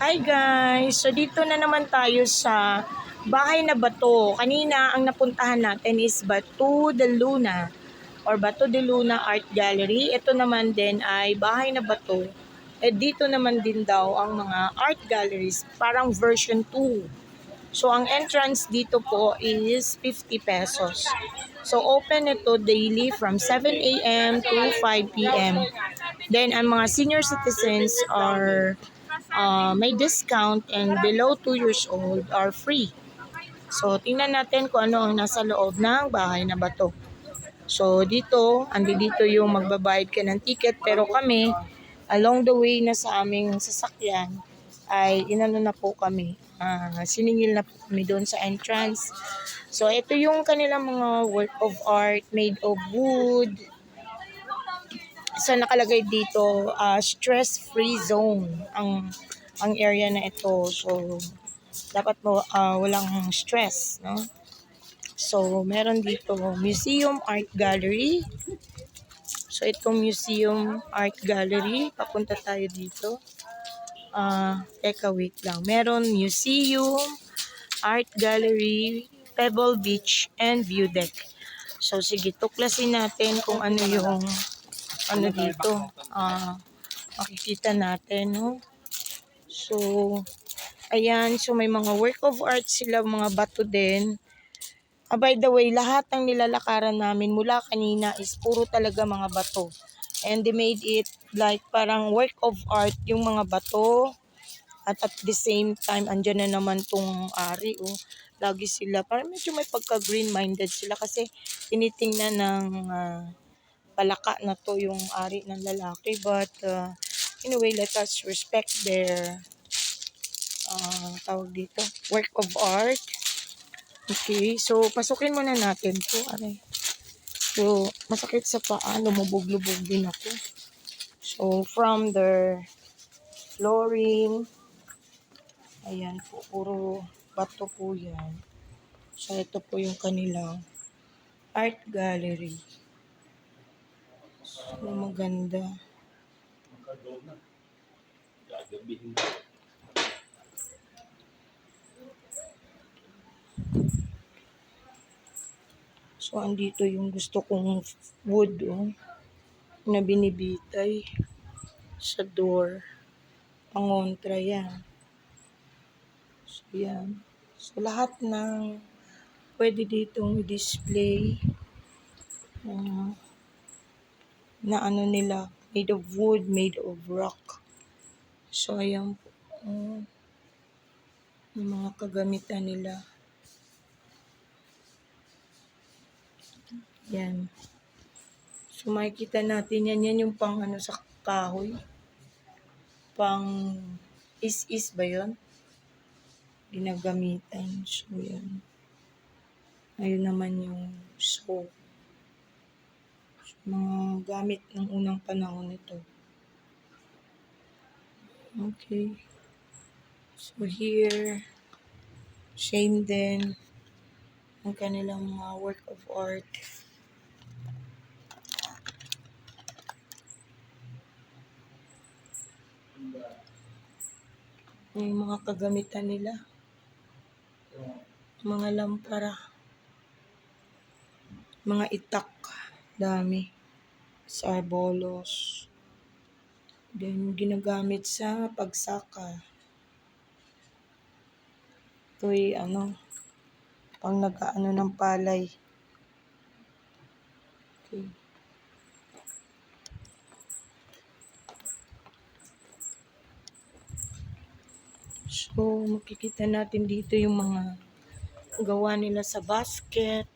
Hi guys! So dito na naman tayo sa Bahay na Bato. Kanina ang napuntahan natin is Bato de Luna or Bato de Luna Art Gallery. Ito naman din ay Bahay na Bato. Dito naman din daw ang mga art galleries, parang version 2. So ang entrance dito po is 50 pesos. So open ito daily from 7 a.m. to 5 p.m. Then ang mga senior citizens are may discount and below 2 years old are free. So tingnan natin kung ano ang nasa loob ng Bahay na Bato. So dito, dito yung magbabayad ka ng ticket, pero kami along the way na sa aming sasakyan ay inano na po kami. Siningil na po kami doon sa entrance. So ito yung kanilang mga work of art made of wood. So nakalagay dito stress-free zone ang area na ito. So dapat mo walang stress, no? So meron dito Museum Art Gallery. So itong Museum Art Gallery, papunta tayo dito. Teka, wait lang. Meron Museum Art Gallery, Pebble Beach, and View Deck. So sige, tuklasin natin kung ano yung ano dito. Makikita natin, no? So, ayan. So may mga work of art sila, mga bato din. By the way, lahat ng nilalakaran namin mula kanina is puro talaga mga bato. And they made it like parang work of art yung mga bato. At the same time, andyan na naman tong ari. Oh. Lagi sila, parang medyo may pagka-green-minded sila kasi tinitingnan ng palaka na to yung ari ng lalaki. But anyway, let us respect their tawag dito, work of art. Okay, so pasukin muna natin to. Aray. So, masakit sa paa, lumubog-lubog din ako. So, from the flooring, ayan po, puro bato po yan. So, ito po yung kanilang art gallery. So, maganda. So, andito yung gusto kong wood, oh, na binibitay sa door. Pangontra yan. So, yan. So, lahat ng pwede ditong i-display na ano nila, made of wood, made of rock. So, ayan po. Yung mga kagamitan nila. Yan. So, makikita natin yan. Yan yung pang ano sa kahoy. Pang is ba yun? Ginagamitan. So, yan. Ayun naman yung soap. So, mga gamit ng unang panahon nito. Okay. So, here, same din ang kanilang mga work of art. Yung mga kagamitan nila. Mga lampara. Mga itak. Dami. Sarbolos. Then, ginagamit sa pagsaka. Ito'y pang nag-aano ng palay. Okay. So, makikita natin dito yung mga gawa nila sa basket.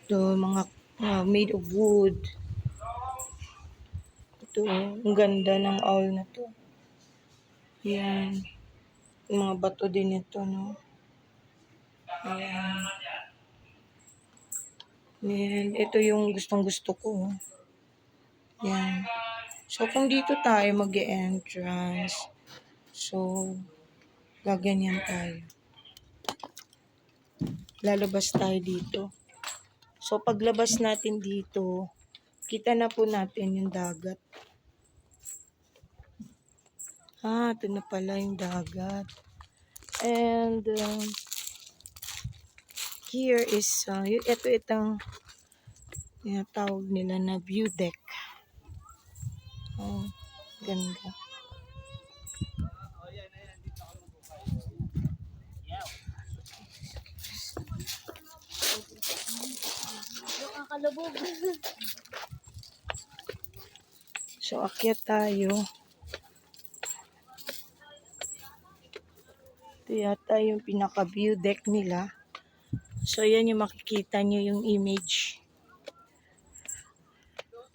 Ito, mga made of wood. Ito, ang ganda ng owl na to. Yan. Yung mga bato din ito, no? Ayan. Yan. Ito yung gustong-gusto ko. Yan. So, kung dito tayo mag-e-entrance, so, gaganyan tayo. Lalabas tayo dito. So, paglabas natin dito, Kita na po natin yung dagat. Ito na pala yung dagat. And here is, itong tawag nila na view deck. Oh, ganda. Nakakalabog. So, akyat tayo. Ito yata yung pinaka-view deck nila. So, yan yung makikita nyo yung image.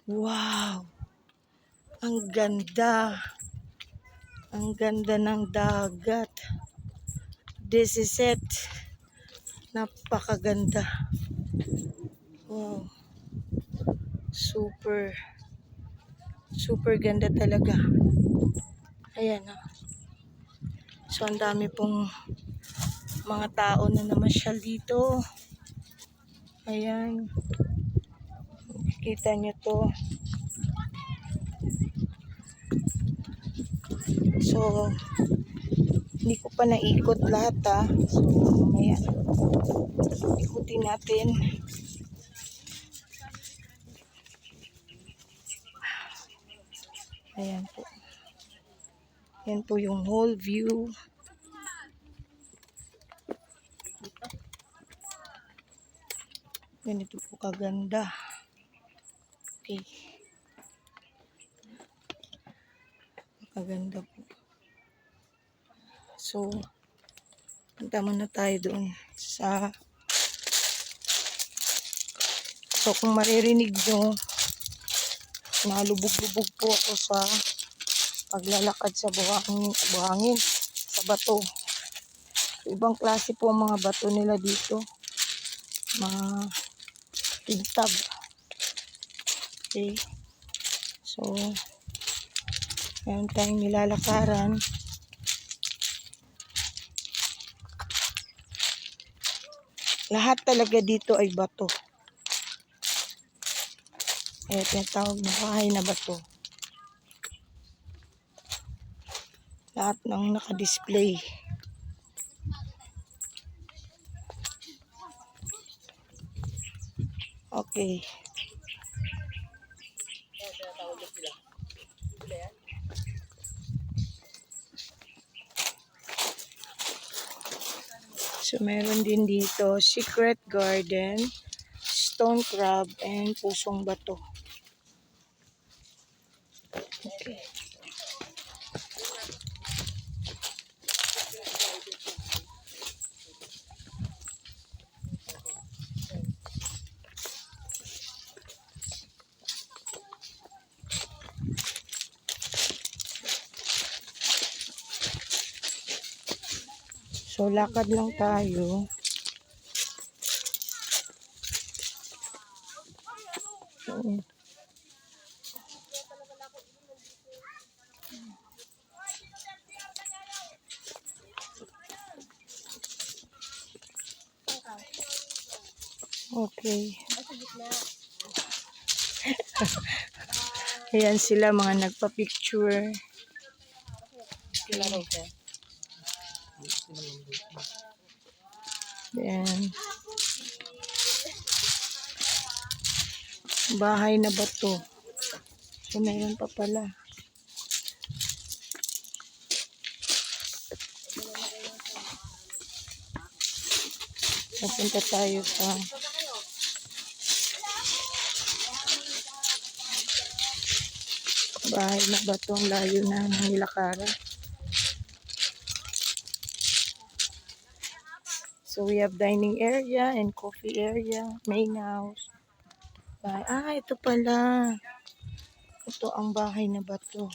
Wow! Ang ganda! Ang ganda ng dagat. This is it. Napakaganda. Wow. Super ganda talaga. Ayan. So, ang dami pong mga tao na namasyal dito. Ayan. Kita nyo to. So, hindi ko pa naikot lahat So, mamaya. Ikutin natin. Ayan po. Yan po yung whole view. Ganito po kaganda. Okay. Kaganda po. So, punta muna tayo doon sa... So, kung maririnig nyo, nalubog-lubog po ako sa paglalakad sa buhangin, sa bato. Ibang klase po ang mga bato nila dito. Mga tintab. Okay. So, meron tayong nilalakaran. Lahat talaga dito ay bato. Kaya tinatawag na bahay na bato. Lahat ng naka-display. Okay. So, meron din dito secret garden, stone crab, and pusong bato. Okay. So, lakad lang tayo. Okay. Ayan sila mga nagpa-picture. Then, bahay na bato. So, meron pa pala. Napunta tayo sa bahay na bato. Ang layo na ng nilakaran. So, we have dining area and coffee area, main house. Ito pala. Ito ang bahay na bato.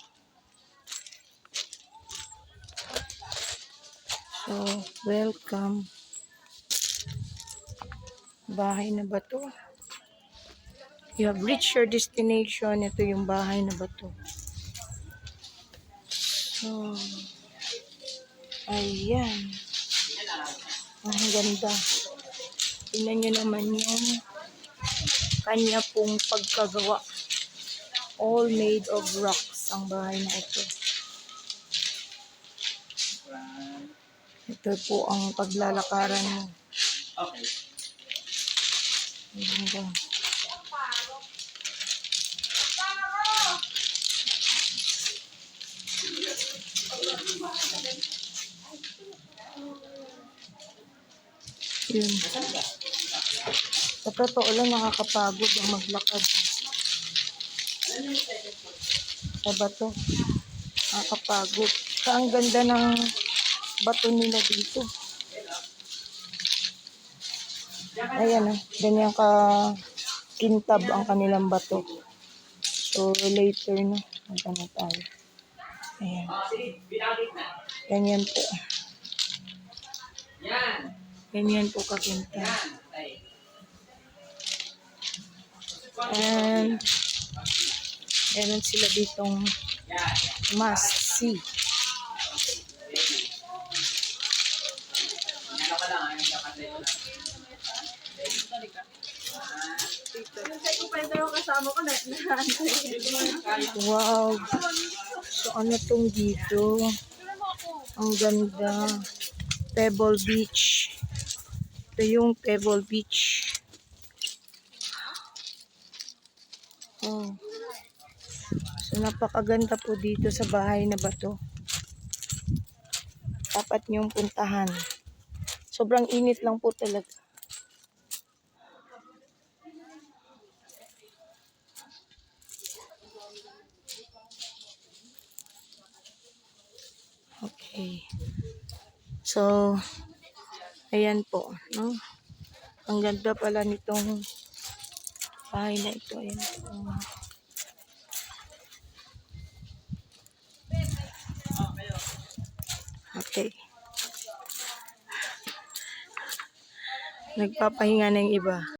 So, welcome. Bahay na bato. You have reached your destination. Ito yung bahay na bato. So, ayan. Ang ganda. Tingnan nyo naman yung kanya pong pagkagawa. All made of rocks ang bahay na ito. Ito po ang paglalakaran mo. Okay. Ang ganda. Yun. Sa totoo lang, nakakapagod ang maglakad. Sa bato. Nakakapagod. Sa ang ganda ng bato nila dito. Ayan o. Ganyan ka kintab ang kanilang bato. So, later na. Magkano tayo. Ayan. Ganyan po. Ganyan po kakintab. And, meron sila ditong must see. Wow. So, ano tong dito? Ang ganda. Pebble Beach. Ito yung Pebble Beach. Oh. So, napakaganda po dito sa bahay na bato. Dapat niyong puntahan. Sobrang init lang po talaga. Okay. So, ayan po, no? Ang ganda pala nitong bahay na ito. Ayan po. Okay. Nagpapahinga ng iba.